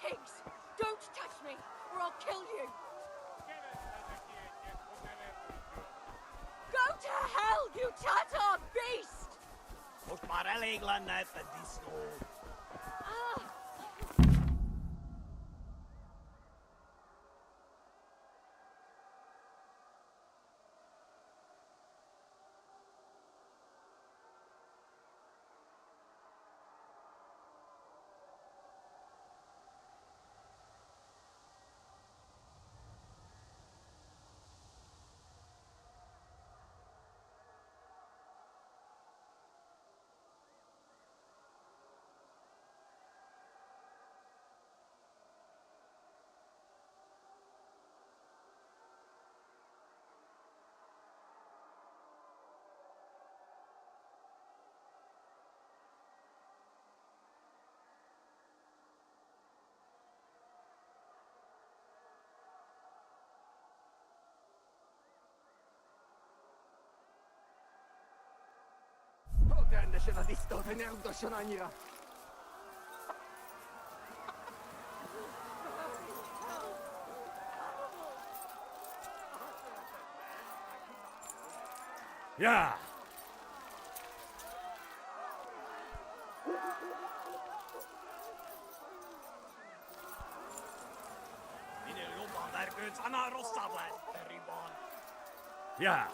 Pigs! Don't touch me, or I'll kill you! Go to hell, you Tatar beast! Must maar regelen uit disco. Ah! Odende się na istotę, nie do sionania. Ja, Őt annál rosszabb lett, Perryban. Ja.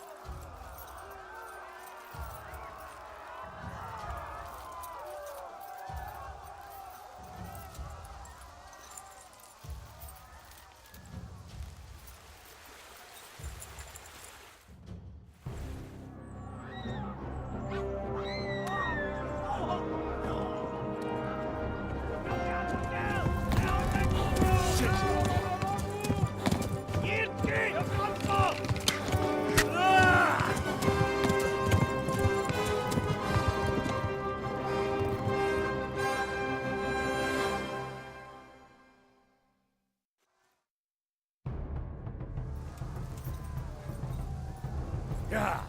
Ja.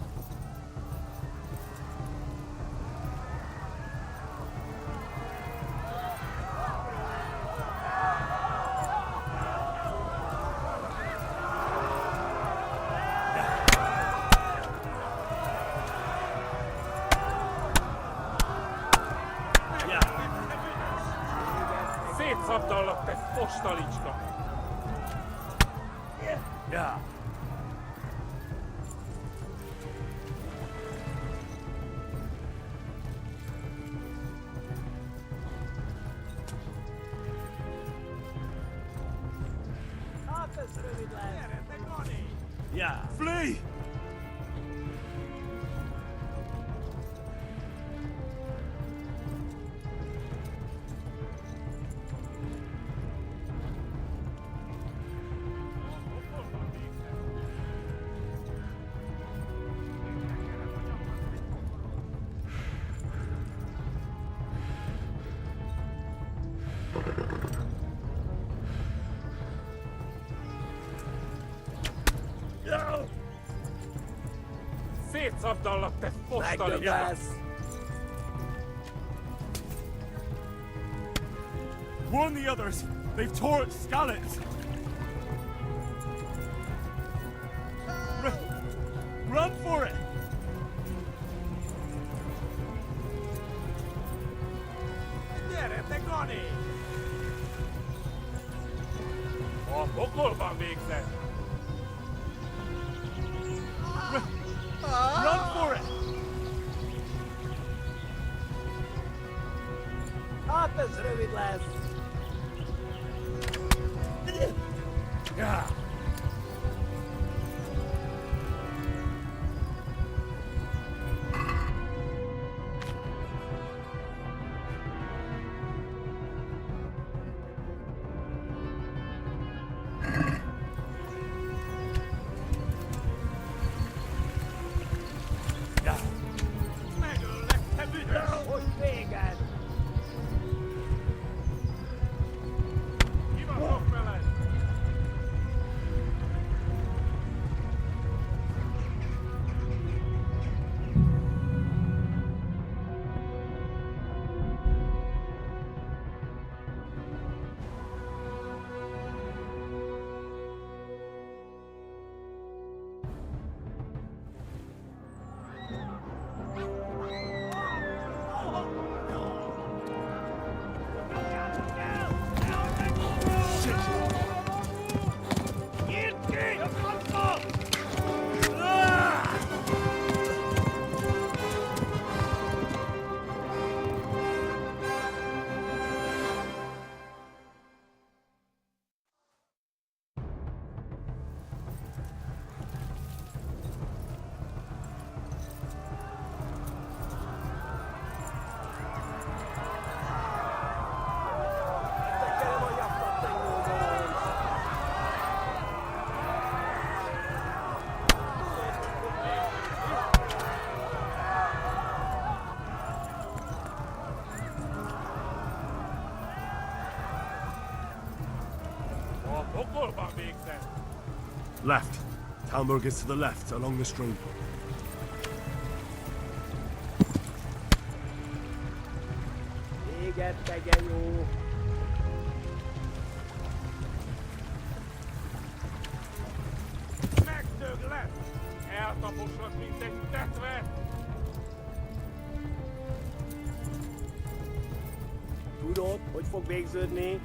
Szétszabdallak, te fostalicska! Ja. Hát ez rövid lesz. Gyere, Gani! Ja. Flee! Szétszabdallak, te fostalicska! Megdöglesz! Warn the others! They've tore its scallops! Run for it! Gyere, te Gani! A pokolban végzett! Run for it! Hát ez rövid lesz. Ja. Megöllek, te büdös! Hogy véged! Hivatok veled! A pokolban végzett! Left. Talmberg is to the left, along the stream. Véget tegye jó! Megdöglesz! Eltaposlak, mint egy tetvet! Tudod, hogy fog végződni?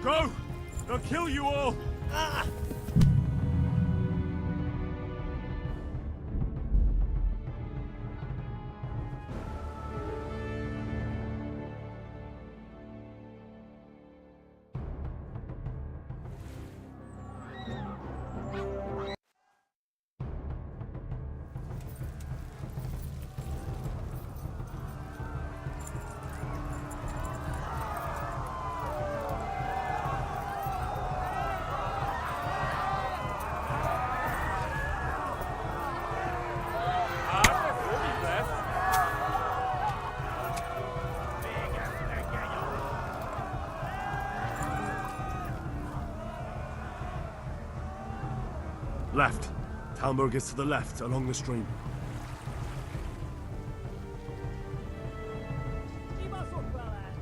Go! They'll kill you all! Ah! Átesz rövid lesz. Left. Talmberg is to the left, along the stream. Kibaszott vele!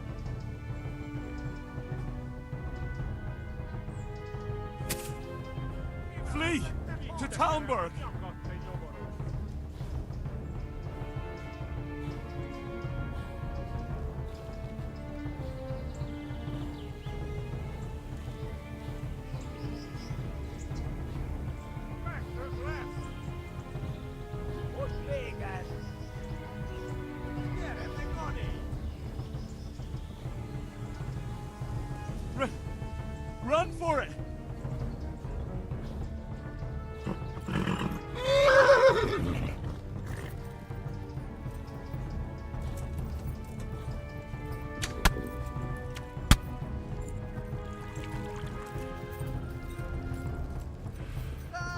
Flee! To Talmberg! Nyakadt egy nyomoros. Megtöbb lesz. Most vége! Gyere, Gani! Run for it!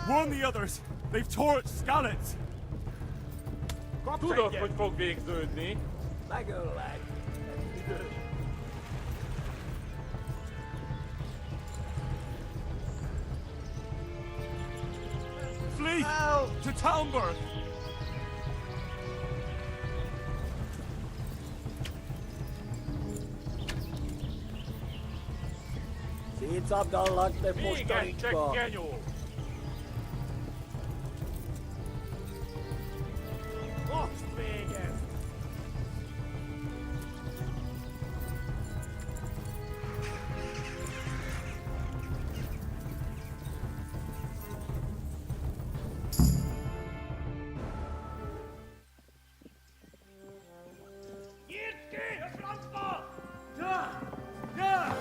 Warn the others! They've torched Skalitz! Kapsz Tudod, egyet! hogy fog végződni. Megöllek! Ez üdös! Flee! To Talmberg! Szétszabdallak, te Véget, mostanicska! te genyó! Most vége! Nyitd ki a francba! Ja! Ja!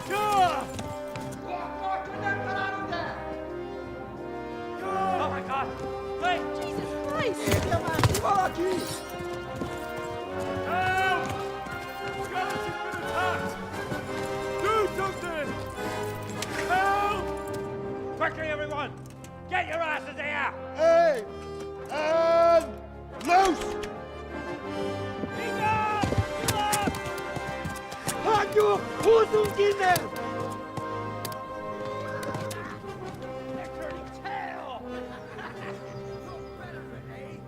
Ja! Akkor, hogy nem találod el! Ja! Oh my God! Hey! Jesus Christ! Érje már ki valaki! Help! Skalitz has been attacked! Do something! Help! Quickly, everyone! Get your asses here! Hey! And loose! Vigyázz! Vigyázz! Hagyjuk! Húzzunk innen! They're turning tail! No better, eh?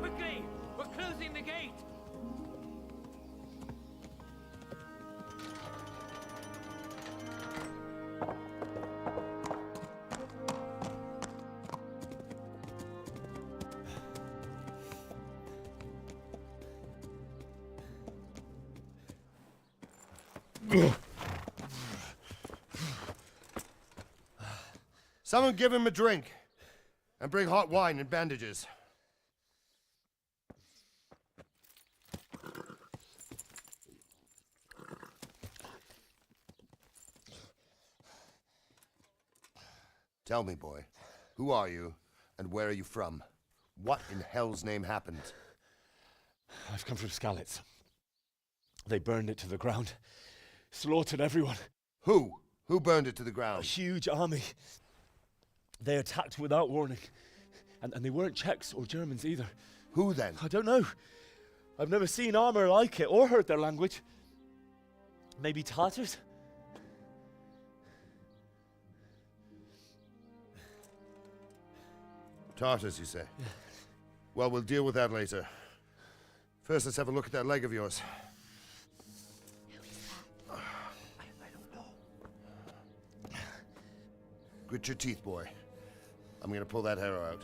Quickly! We're closing the gate! Someone give him a drink. And bring hot wine and bandages. Tell me, boy, who are you and where are you from? What in hell's name happened? I've come from Skalitz. They burned it to the ground, slaughtered everyone. Who? Who burned it to the A ground? huge army. They attacked without warning. And they weren't Czechs or Germans either. Who then? I don't know. I've never seen armor like it or heard their language. Maybe Tatars? Tartars, you say? Well, we'll deal with that later. First, let's have a look at that leg of yours. Grit your teeth, boy. I'm gonna pull that arrow out.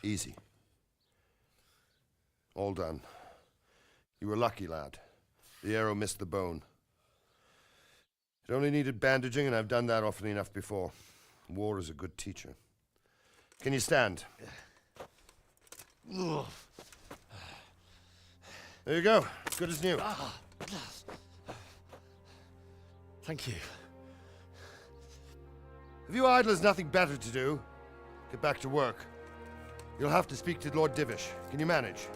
Easy. All done. You were lucky, lad. The arrow missed the bone. It only needed bandaging, and I've done that often enough before. War is a good teacher. Can you stand? There you go. Good as new. Thank you. Have you idlers nothing better to do? Get back to work. You'll have to speak to Lord Divish. Can you manage?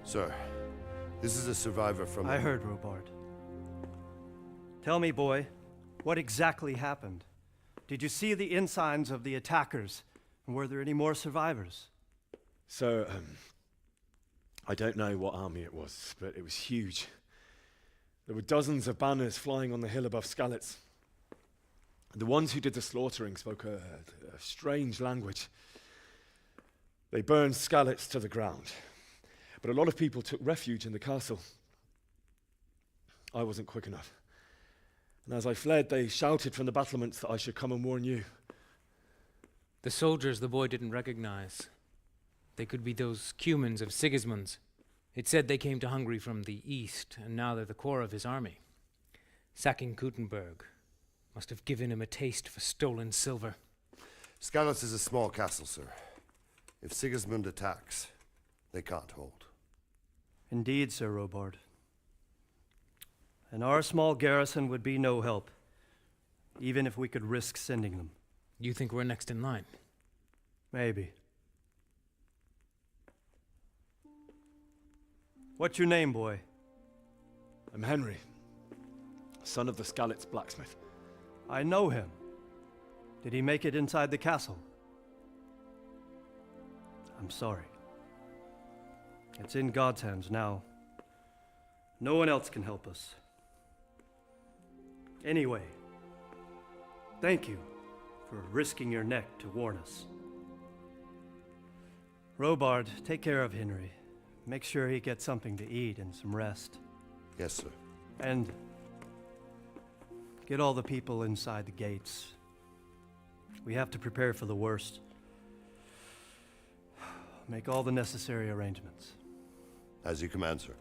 Sir, this is a survivor from... I heard, Robard. Tell me, boy, what exactly happened? Did you see the ensigns of the attackers? And were there any more survivors? So, I don't know what army it was, but it was huge. There were dozens of banners flying on the hill above Skalitz. The ones who did the slaughtering spoke a strange language. They burned Skalitz to the ground. But a lot of people took refuge in the castle. I wasn't quick enough. And as I fled, they shouted from the battlements that I should come and warn you. The soldiers the boy didn't recognize. They could be those Cumans of Sigismund's. It said they came to Hungary from the east, and now they're the core of his army. Sacking Kuttenberg must have given him a taste for stolen silver. Skalitz is a small castle, sir. If Sigismund attacks, they can't hold. Indeed, Sir Robard. And our small garrison would be no help, even if we could risk sending them. You think we're next in line? Maybe. What's your name, boy? I'm Henry, son of the Skalitz blacksmith. I know him. Did he make it inside the castle? I'm sorry. It's in God's hands now. No one else can help us. Anyway, thank you for risking your neck to warn us. Robard, take care of Henry. Make sure he gets something to eat and some rest. Yes, sir. And get all the people inside the gates. We have to prepare for the worst. Make all the necessary arrangements. As you command, sir.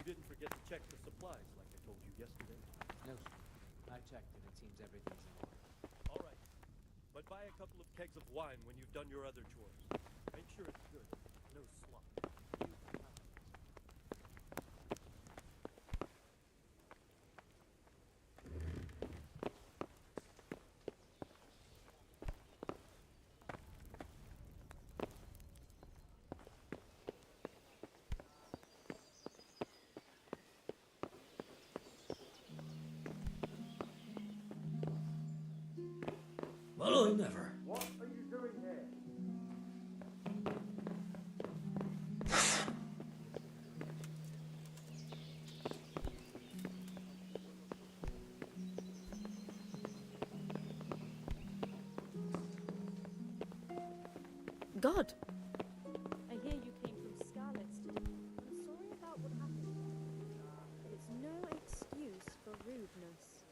You didn't forget to check the supplies like I told you yesterday. No, I checked and it seems everything's in order. All right. But buy a couple of kegs of wine when you've done your other chores. Make sure it's good. No slop. Well, I never. What are you doing here? God! I hear you came from Skalitz today. I'm sorry about what happened. But it's no excuse for rudeness.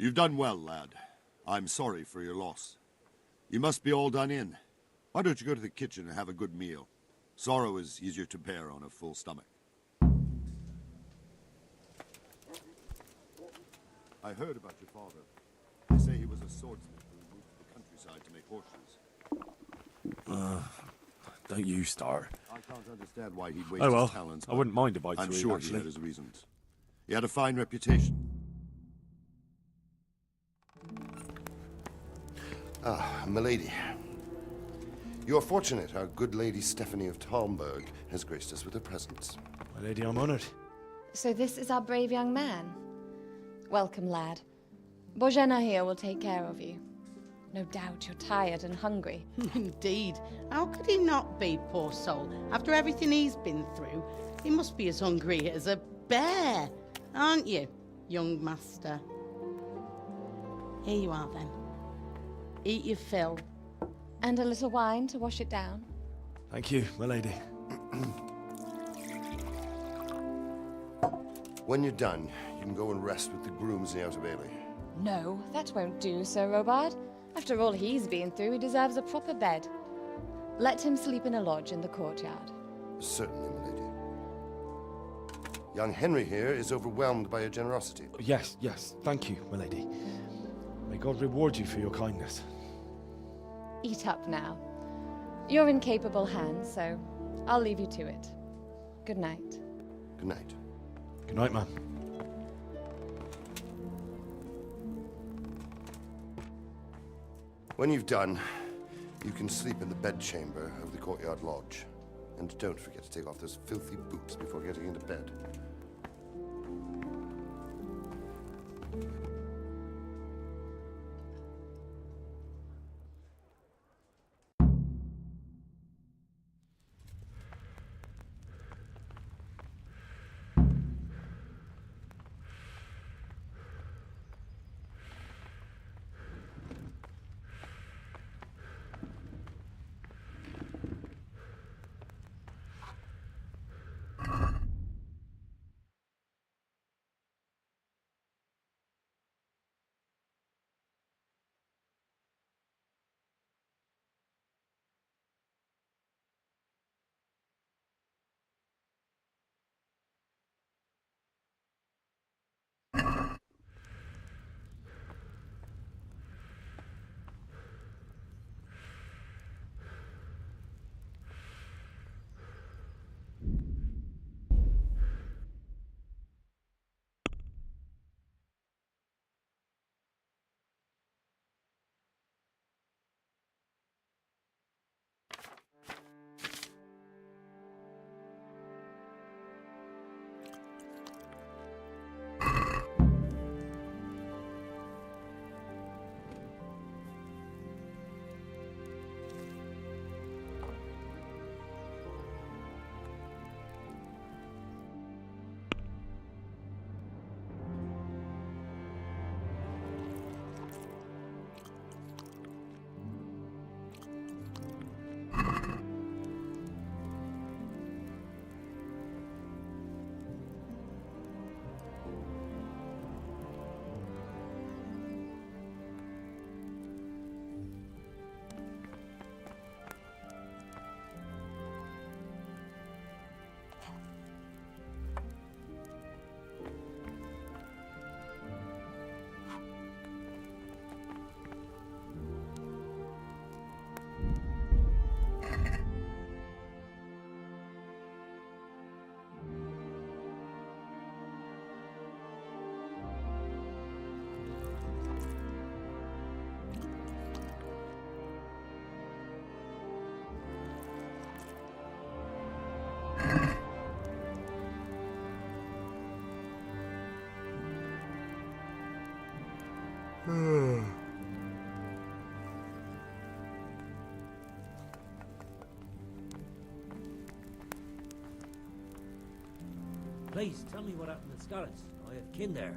You've done well, lad. I'm sorry for your loss. You must be all done in. Why don't you go to the kitchen and have a good meal? Sorrow is easier to bear on a full stomach. I heard about your father. They say he was a swordsmith who moved to the countryside to make horseshoes. Don't you start. I can't understand why he'd waste Oh well, his talents. I wouldn't mind if I I'm threw it, sure he actually. had his reasons. He had a fine reputation. Ah, milady. You are fortunate our good lady Stephanie of Talmberg has graced us with her presence. My lady, I'm honored. So this is our brave young man. Welcome, lad. Bozhena here will take care of you. No doubt you're tired and hungry. Indeed. How could he not be, poor soul? After everything he's been through, he must be as hungry as a bear, aren't you, young master? Here you are, then. Eat your fill. And a little wine to wash it down. Thank you, my lady. When you're done, you can go and rest with the grooms in the Outer Bailey. No, that won't do, Sir Robard. After all he's been through, he deserves a proper bed. Let him sleep in a lodge in the courtyard. Certainly, milady. Young Henry here is overwhelmed by your generosity. Yes, yes, thank you, my lady. May God reward you for your kindness. Eat up now. You're in capable hands, so I'll leave you to it. Good night. Good night. Good night, ma'am. When you've done, you can sleep in the bedchamber of the courtyard lodge. And don't forget to take off those filthy boots before getting into bed. Please, tell me what happened in Scarlet. I have kin there.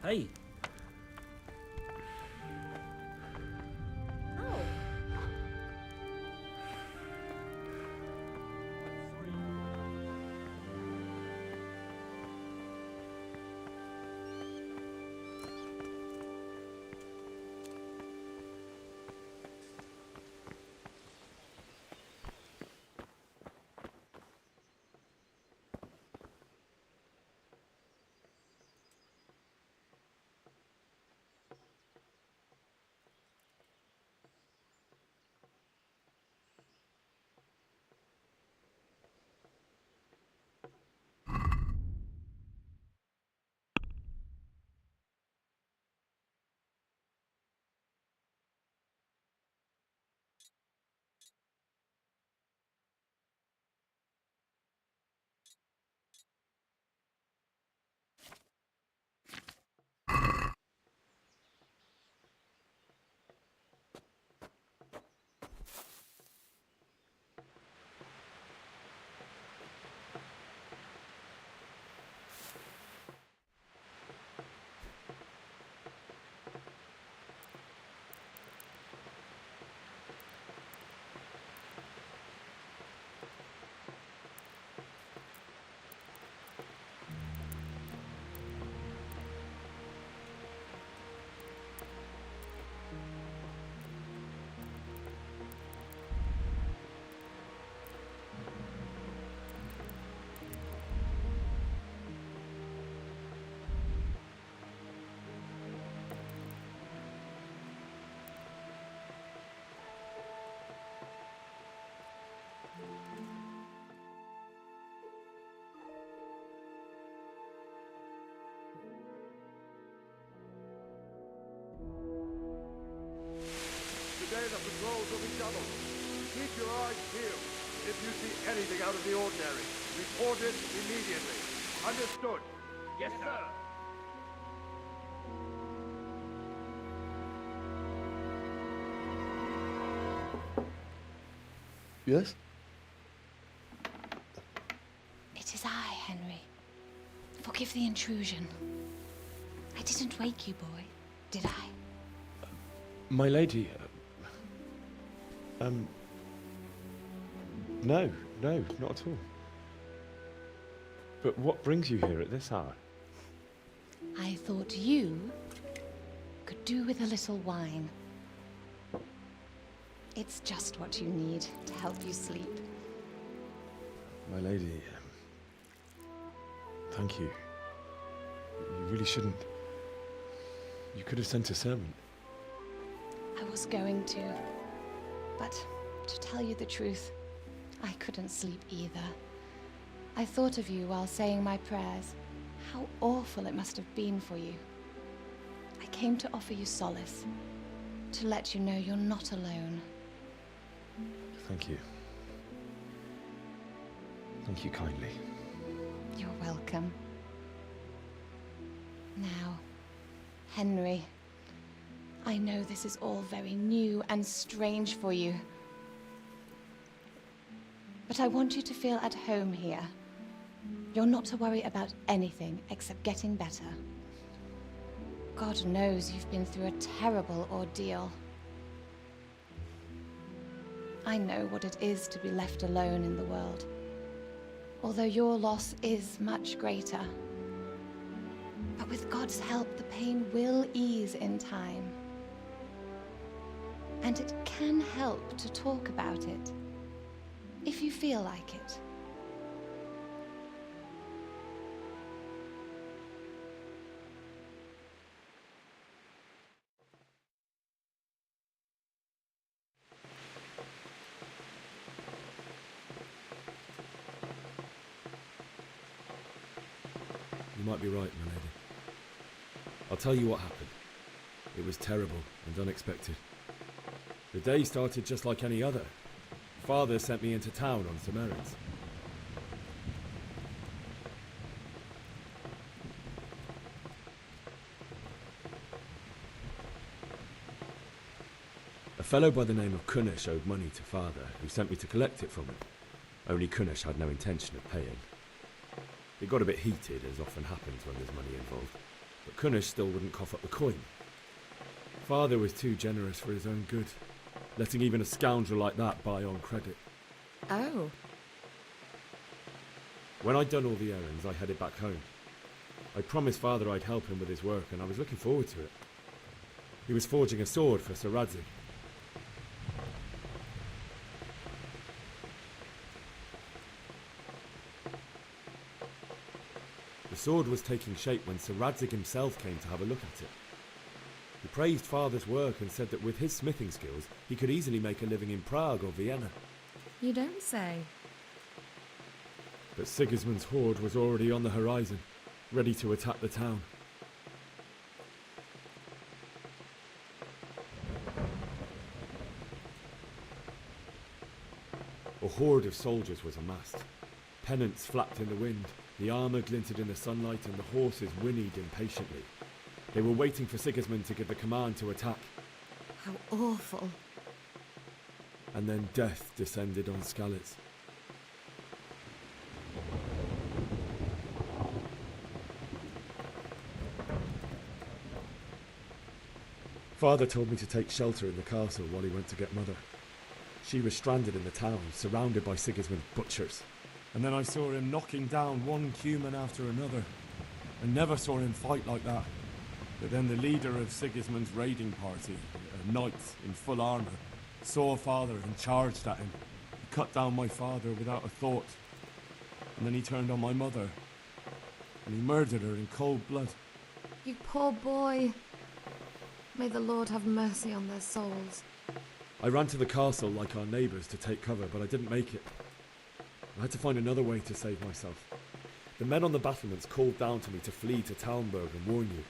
Hey. Oh, Today the patrols will be doubled. Keep your eyes peeled. If you see anything out of the ordinary, report it immediately. Understood? Yes, sir. Yes? It is I, Henry. Forgive the intrusion. I didn't wake you, boy, did I? My lady, no, not at all. But what brings you here at this hour? I thought you could do with a little wine. It's just what you need to help you sleep. My lady, thank you. You really shouldn't. You could have sent a servant. I was going to, but to tell you the truth, I couldn't sleep either. I thought of you while saying my prayers. How awful it must have been for you. I came to offer you solace, to let you know you're not alone. Thank you. Thank you kindly. You're welcome. Now, Henry, I know this is all very new and strange for you, but I want you to feel at home here. You're not to worry about anything except getting better. God knows you've been through a terrible ordeal. I know what it is to be left alone in the world, although your loss is much greater. But with God's help, the pain will ease in time. And it can help to talk about it, if you feel like it. You might be right, my lady. I'll tell you what happened. It was terrible and unexpected. The day started just like any other. Father sent me into town on some errands. A fellow by the name of Kunish owed money to Father, who sent me to collect it from him. Only Kunish had no intention of paying. It got a bit heated, as often happens when there's money involved, but Kunish still wouldn't cough up the coin. Father was too generous for his own good, letting even a scoundrel like that buy on credit. Oh. When I'd done all the errands, I headed back home. I promised Father I'd help him with his work, and I was looking forward to it. He was forging a sword for Sir Radzig. The sword was taking shape when Sir Radzig himself came to have a look at it. He praised Father's work and said that with his smithing skills, he could easily make a living in Prague or Vienna. You don't say. But Sigismund's horde was already on the horizon, ready to attack the town. A horde of soldiers was amassed. Pennants flapped in the wind, the armour glinted in the sunlight, and the horses whinnied impatiently. They were waiting for Sigismund to give the command to attack. How awful. And then death descended on Skalitz. Father told me to take shelter in the castle while he went to get Mother. She was stranded in the town, surrounded by Sigismund's butchers. And then I saw him knocking down one human after another. I never saw him fight like that. But then the leader of Sigismund's raiding party, a knight in full armour, saw Father and charged at him. He cut down my father without a thought. And then he turned on my mother. And he murdered her in cold blood. You poor boy. May the Lord have mercy on their souls. I ran to the castle like our neighbours to take cover, but I didn't make it. I had to find another way to save myself. The men on the battlements called down to me to flee to Talmberg and warn you.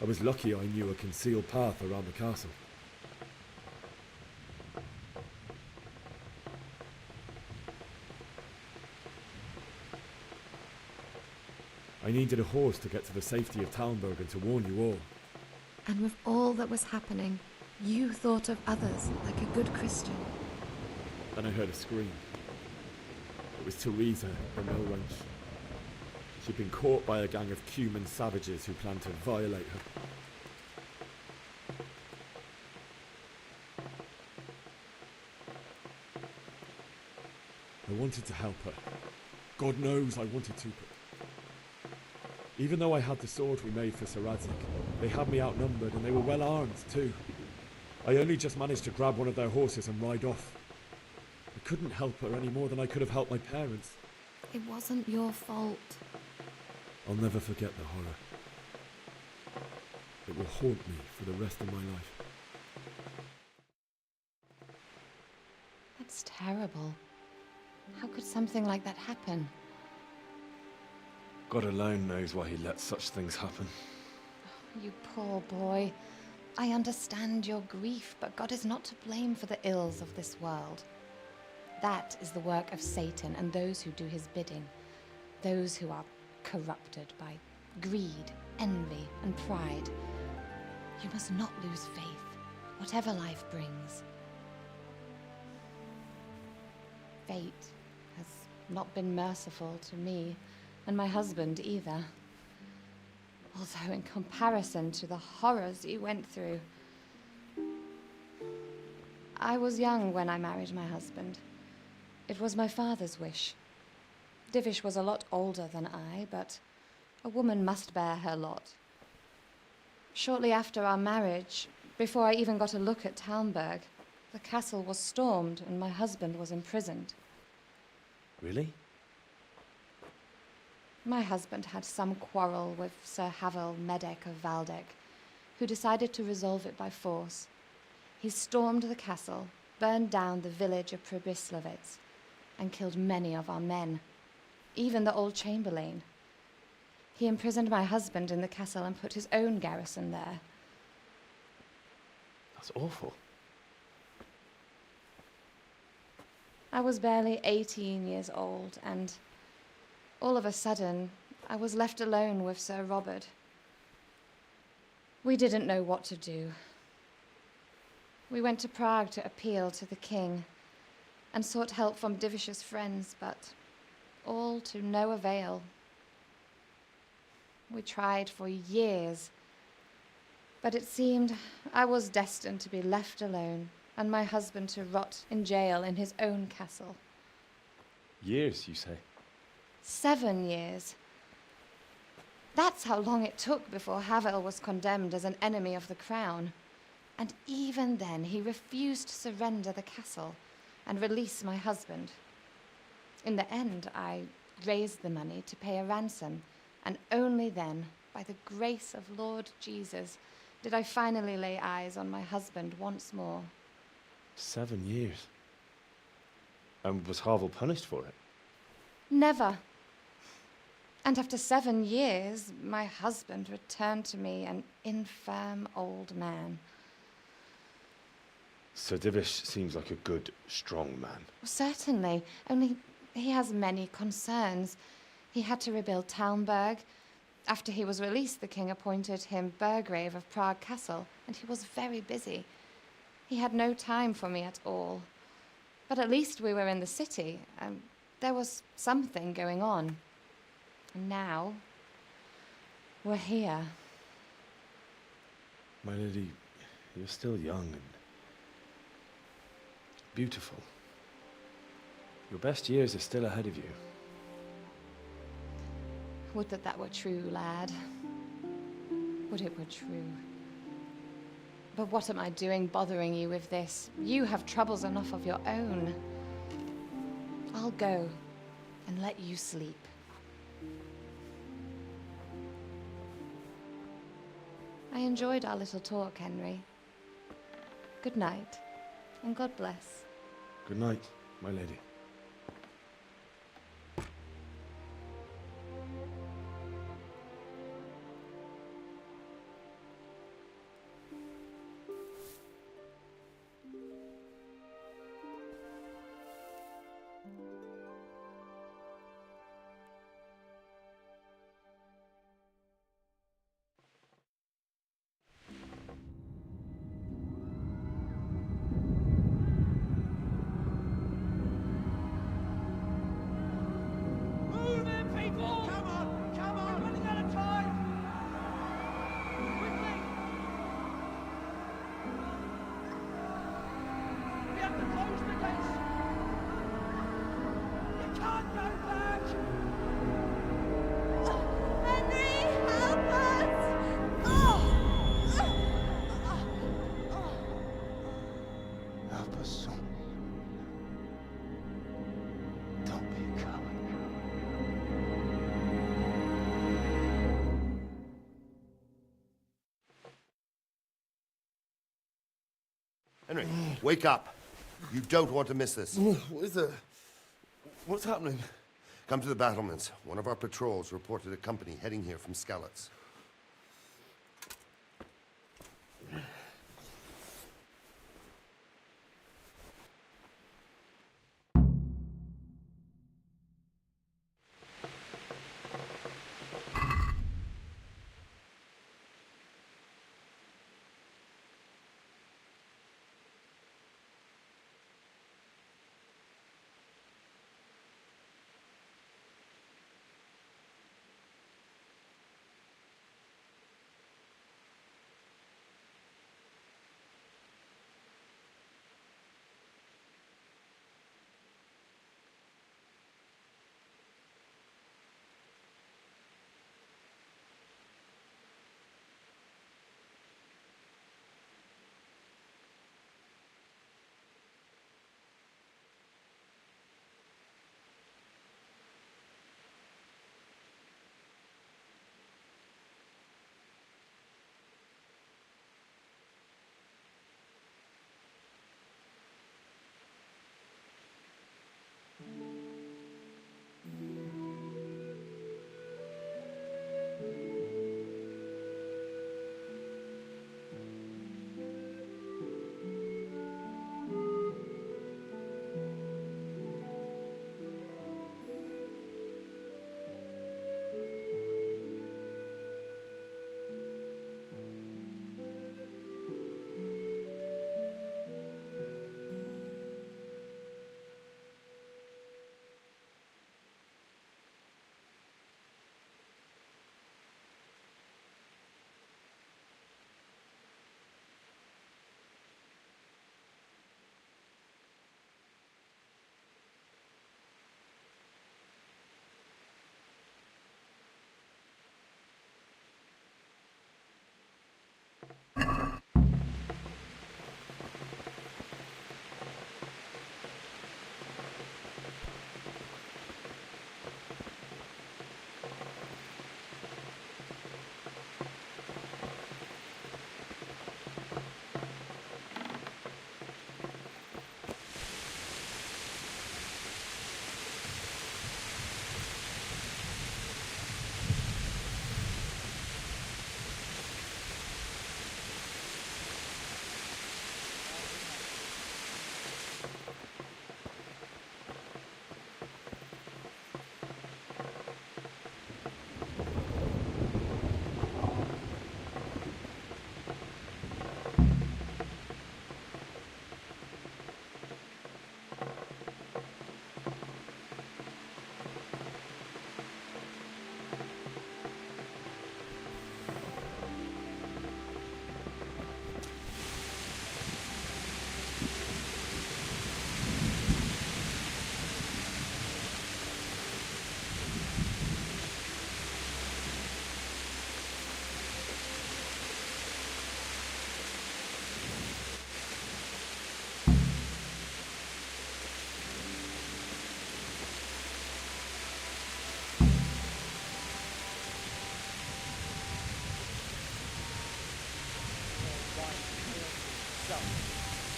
I was lucky I knew a concealed path around the castle. I needed a horse to get to the safety of Talmberg and to warn you all. And with all that was happening, you thought of others like a good Christian. Then I heard a scream. It was Teresa, the mill wench. She'd been caught by a gang of Cuman savages who planned to violate her. I wanted to help her. God knows I wanted to. Even though I had the sword we made for Sir Radzik, they had me outnumbered and they were well armed too. I only just managed to grab one of their horses and ride off. I couldn't help her any more than I could have helped my parents. It wasn't your fault. I'll never forget the horror. It will haunt me for the rest of my life. That's terrible. How could something like that happen? God alone knows why he lets such things happen. You poor boy. I understand your grief, but God is not to blame for the ills of this world. That is the work of Satan and those who do his bidding. Those who are corrupted by greed, envy, and pride. You must not lose faith, whatever life brings. Fate has not been merciful to me, and my husband either. Although in comparison to the horrors you went through. I was young when I married my husband. It was my father's wish. Divish was a lot older than I, but a woman must bear her lot. Shortly after our marriage, before I even got a look at Talmberg, the castle was stormed and my husband was imprisoned. Really? My husband had some quarrel with Sir Havel Medek of Valdek, who decided to resolve it by force. He stormed the castle, burned down the village of Pribyslavitz, and killed many of our men, even the old chamberlain. He imprisoned my husband in the castle and put his own garrison there. That's awful. I was barely 18 years old, and all of a sudden, I was left alone with Sir Robert. We didn't know what to do. We went to Prague to appeal to the king and sought help from Divish's friends, but all to no avail. We tried for years, but it seemed I was destined to be left alone and my husband to rot in jail in his own castle. Years, you say? 7 years. That's how long it took before Havel was condemned as an enemy of the crown. And even then, he refused to surrender the castle and release my husband. In the end, I raised the money to pay a ransom, and only then, by the grace of Lord Jesus, did I finally lay eyes on my husband once more. 7 years? And was Havel punished for it? Never. And after 7 years, my husband returned to me an infirm old man. Sir Divish seems like a good, strong man. Certainly, only he has many concerns. He had to rebuild Talmberg. After he was released, the king appointed him Burgrave of Prague Castle, and he was very busy. He had no time for me at all. But at least we were in the city, and there was something going on. And now, we're here. My lady, you're still young and beautiful. Your best years are still ahead of you. Would that that were true, lad. Would it were true. But what am I doing bothering you with this? You have troubles enough of your own. I'll go and let you sleep. I enjoyed our little talk, Henry. Good night, and God bless. Good night, my lady. Henry, wake up. You don't want to miss this. What is it? What's happening? Come to the battlements. One of our patrols reported a company heading here from Skalitz.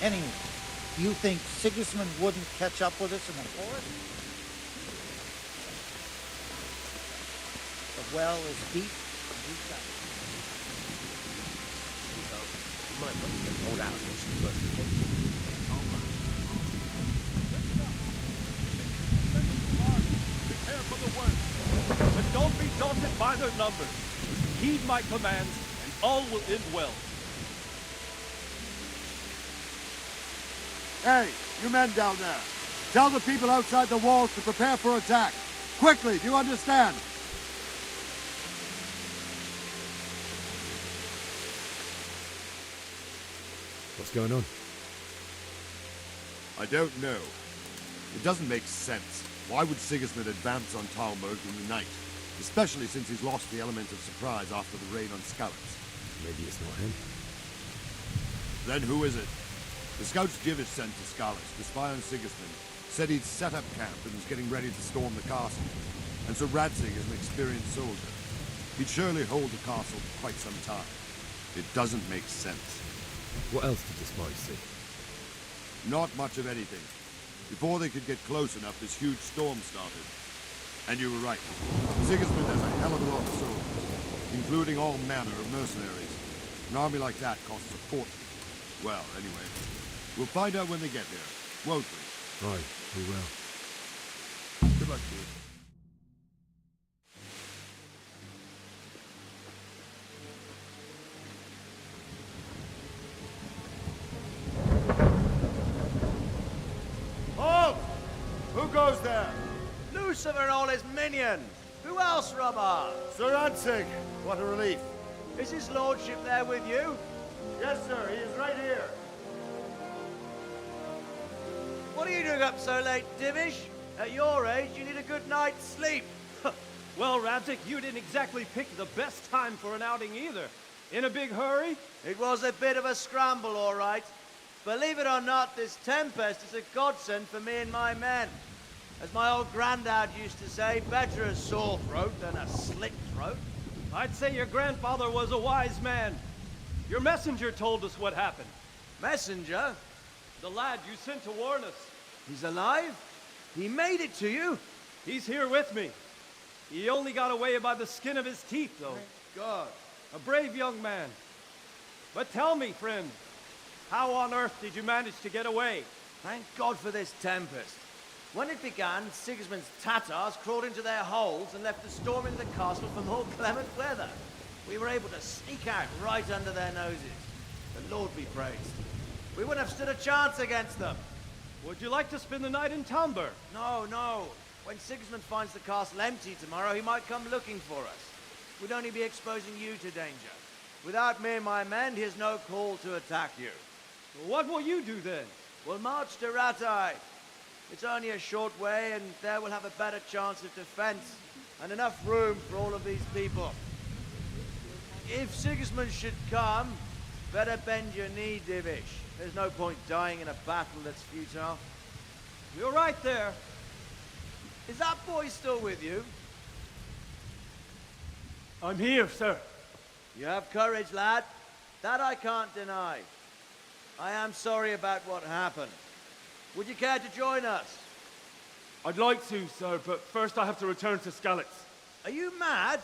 Anyway, you think Sigismund wouldn't catch up with us in the forest? The well is deep, and we've got You might want to hold out for some first. Prepare for the worst. But don't be daunted by their numbers. Heed my commands, and all will end well. Hey, you men down there. Tell the people outside the walls to prepare for attack. Quickly, do you understand? What's going on? I don't know. It doesn't make sense. Why would Sigismund advance on Talmberg in the night? Especially since he's lost the element of surprise after the raid on Skalitz. Maybe it's not him. Then who is it? The scouts Jivish sent to Skalitz to spy on Sigismund said he'd set up camp and was getting ready to storm the castle. And so Radzig is an experienced soldier. He'd surely hold the castle for quite some time. It doesn't make sense. What else did the spies see? Not much of anything. Before they could get close enough, this huge storm started. And you were right. Sigismund has a hell of a lot of soldiers, including all manner of mercenaries. An army like that costs a fortune. Well, anyway, we'll find out when they get there, won't we? Aye, we will. Good luck to you. Halt! Who goes there? Lucifer and all his minions. Who else, Robert? Sir Ansig! What a relief. Is his lordship there with you? Yes, sir. He is right here. What are you doing up so late, Divish? At your age, you need a good night's sleep. Well, Radzik, you didn't exactly pick the best time for an outing either. In a big hurry? It was a bit of a scramble, all right. Believe it or not, this tempest is a godsend for me and my men. As my old granddad used to say, better a sore throat than a slit throat. I'd say your grandfather was a wise man. Your messenger told us what happened. Messenger? The lad you sent to warn us. He's alive? He made it to you? He's here with me. He only got away by the skin of his teeth, though. Thank God. A brave young man. But tell me, friend, how on earth did you manage to get away? Thank God for this tempest. When it began, Sigismund's Tatars crawled into their holes and left the storm into the castle for more clement weather. We were able to sneak out right under their noses. The Lord be praised. We wouldn't have stood a chance against them. Would you like to spend the night in Talmberg? No, no. When Sigismund finds the castle empty tomorrow, he might come looking for us. We'd only be exposing you to danger. Without me and my men, he has no call to attack you. What will you do then? We'll march to Rattay. It's only a short way, and there we'll have a better chance of defense, and enough room for all of these people. If Sigismund should come, better bend your knee, Divish. There's no point dying in a battle that's futile. You're right there. Is that boy still with you? I'm here, sir. You have courage, lad. That I can't deny. I am sorry about what happened. Would you care to join us? I'd like to, sir, but first I have to return to Skalitz. Are you mad?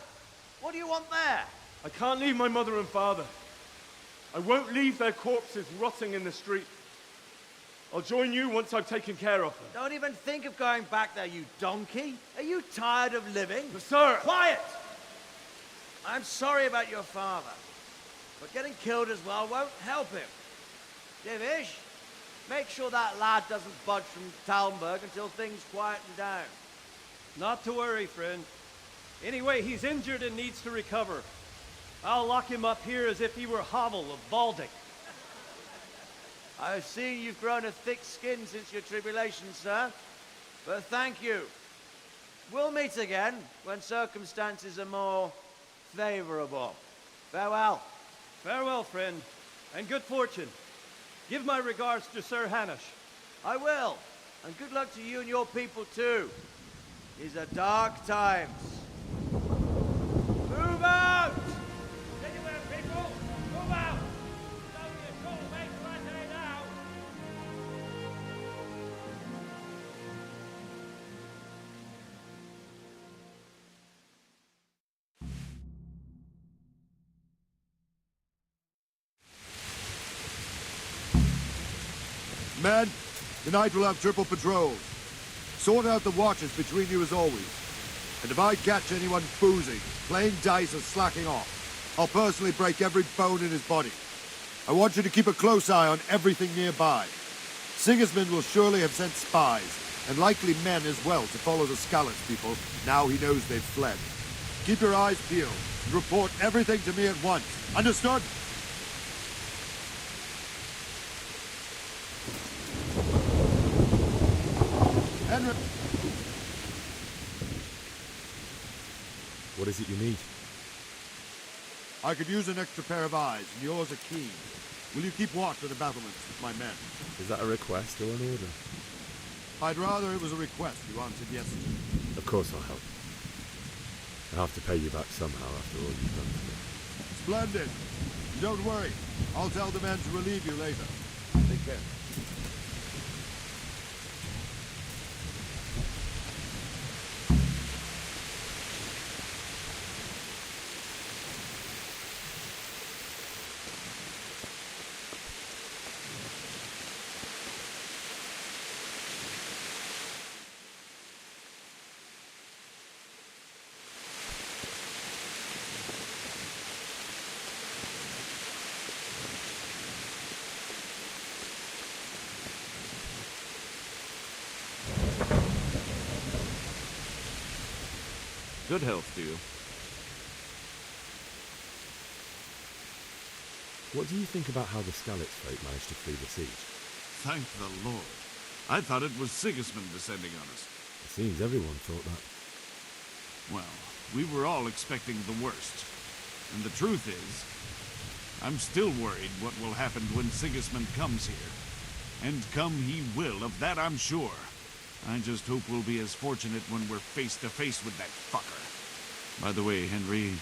What do you want there? I can't leave my mother and father. I won't leave their corpses rotting in the street. I'll join you once I've taken care of them. Don't even think of going back there, you donkey. Are you tired of living? But sir! Quiet! I'm sorry about your father, but getting killed as well won't help him. Divish, make sure that lad doesn't budge from Talmberg until things quieten down. Not to worry, friend. Anyway, he's injured and needs to recover. I'll lock him up here as if he were Havel of Baldic. I've seen you've grown a thick skin since your tribulation, sir. But thank you. We'll meet again when circumstances are more favorable. Farewell. Farewell, friend, and good fortune. Give my regards to Sir Hanush. I will. And good luck to you and your people, too. These are dark times. Move out! Anywhere, people! Move out! It's only a short way to Rattay now! Men, tonight we'll have triple patrols. Sort out the watches between you as always. And if I catch anyone boozing, playing dice or slacking off, I'll personally break every bone in his body. I want you to keep a close eye on everything nearby. Sigismund will surely have sent spies, and likely men as well, to follow the Skalitz people, now he knows they've fled. Keep your eyes peeled, and report everything to me at once. Understood? Henry! What is it you need? I could use an extra pair of eyes, and yours are keen. Will you keep watch of the battlements with my men? Is that a request or an order? I'd rather it was a request you answered yes to. Of course I'll help. I'll have to pay you back somehow after all you've done for me. Splendid. Don't worry. I'll tell the men to relieve you later. Take care. Good health to you. What do you think about how the Skalitz folk managed to flee the siege? Thank the Lord. I thought it was Sigismund descending on us. It seems everyone thought that. Well, we were all expecting the worst. And the truth is, I'm still worried what will happen when Sigismund comes here. And come he will, of that I'm sure. I just hope we'll be as fortunate when we're face to face with that fucker. By the way, Henry,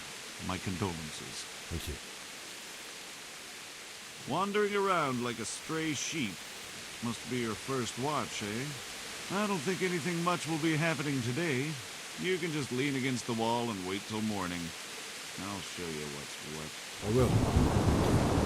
my condolences. Thank you. Wandering around like a stray sheep. Must be your first watch, eh? I don't think anything much will be happening today. You can just lean against the wall and wait till morning. I'll show you what's what. I will.